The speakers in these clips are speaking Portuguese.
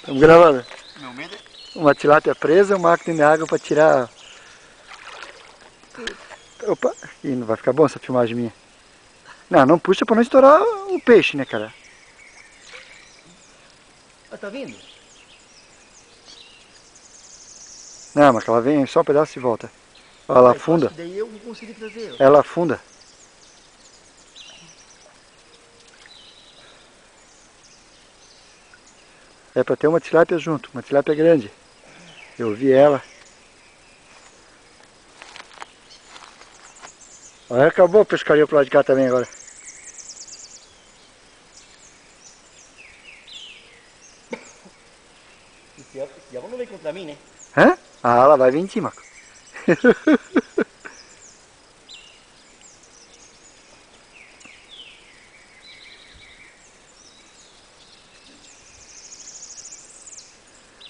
Estamos gravando. Meu medo é... Uma tilápia presa, um Marco dentro da água para tirar... Opa! Ih, não vai ficar bom essa filmagem minha. Não, não puxa para não estourar o peixe, né, cara? Ah, tá vindo? Não, mas ela vem só um pedaço e volta. Ela afunda. Daí eu vou conseguir trazer. Ela afunda. É para ter uma tilápia junto, uma tilápia grande. Eu vi ela. Olha, acabou a pescaria pro lado de cá também agora. Esse diabo não vem contra mim, né? Hã? Ah, ela vai vir em cima.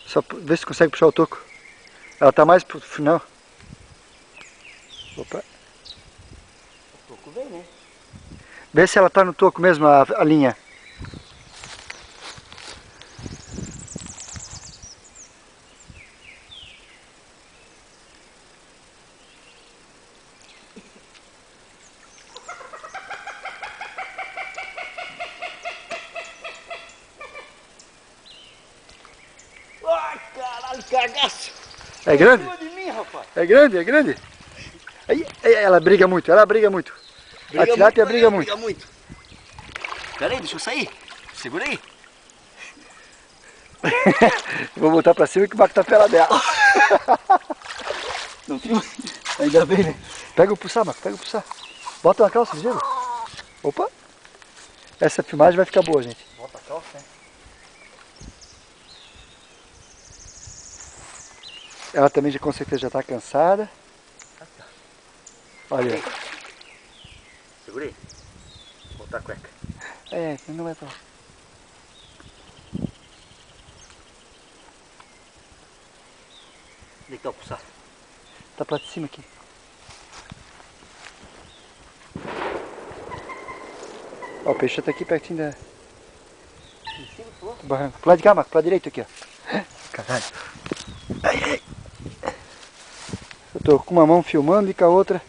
Só vê se consegue puxar o toco. Ela tá mais pro final. Opa. O toco vem, né? Vê se ela tá no toco mesmo, a linha. Ai, caralho, cagaço! É grande? Em cima de mim, rapaz! É grande, é grande. Aí, ela briga muito, a tilápia briga muito. Pera aí, deixa eu sair. Segura aí. Vou botar pra cima que o barco tá pela dela. Não tem... Ainda bem, né? Pega o puçar, Marco, pega o puçar. Bota uma calça de gelo. Opa. Essa filmagem vai ficar boa, gente. Bota a calça, né? Ela também com certeza já tá cansada. Olha aí. Segura aí. Vou botar a cueca. É, não vai pra lá. Onde é que tá o puçar? Tá pra cima aqui. Ó, o peixe tá aqui pertinho da... Em cima do do barranco. Pro lado de cá, Marco, pro lado direito aqui, ó. Caralho. Ai, ai. Eu tô com uma mão filmando e com a outra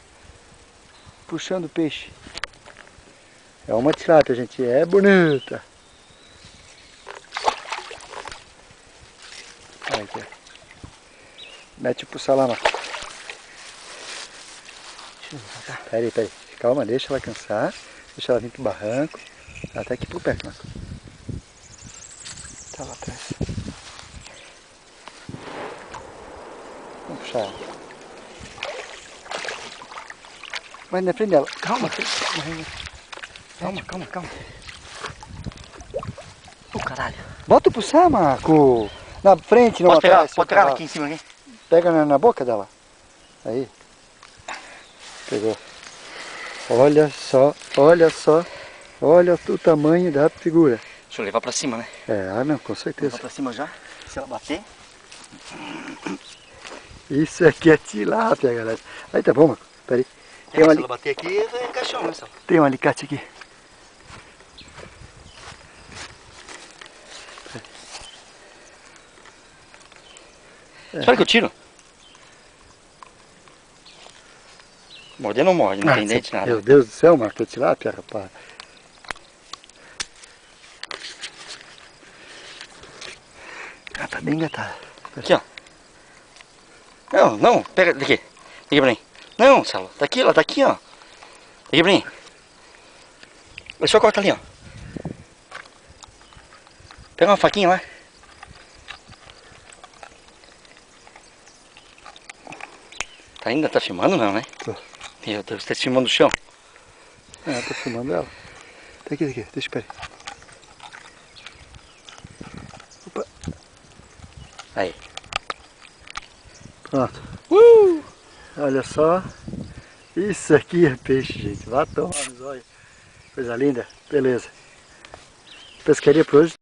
puxando o peixe. É uma tilápia, gente. É bonita. Olha aqui. Mete o puçar lá, Marco. Pera aí. Calma, deixa ela cansar. Deixa ela vir pro barranco. Ela tá aqui por perto, Marco. Tá lá atrás. Vamos puxar ela. Vai na frente dela. Calma. Calma. Ô, caralho. Bota o puçar, Marco. Na frente, não atrás. Pode pegar ela aqui em cima, aqui. Pega na boca dela. Aí. Pegou. Olha só. Olha o tamanho da figura. Deixa eu levar pra cima, né? É, não, com certeza. Levar pra cima já. Se ela bater. Isso aqui é tilápia, galera. Aí tá bom, Marco. Pera aí. Se ela bater aqui, é caixão, né, Sal? Tem um alicate aqui. Espera que eu tiro. Morder não morde, não tem dente, nada. Meu Deus do céu, Marco, é tilápia, rapaz. Ah, tá bem engatada. Aqui, ó. Não, pega daqui. Daqui pra mim. Não, Salo, tá aqui, ela tá aqui, ó. Daqui pra mim. É só corta ali, ó. Pega uma faquinha lá. Ainda tá filmando não, né? Tô. Meu Deus, tá filmando o chão. É, tô filmando ela. Tá aqui, deixa eu pegar. Opa. Aí. Pronto. Olha só. Isso aqui é peixe, gente. Vá tomar nos olhos. Coisa linda. Beleza. Pescaria por hoje.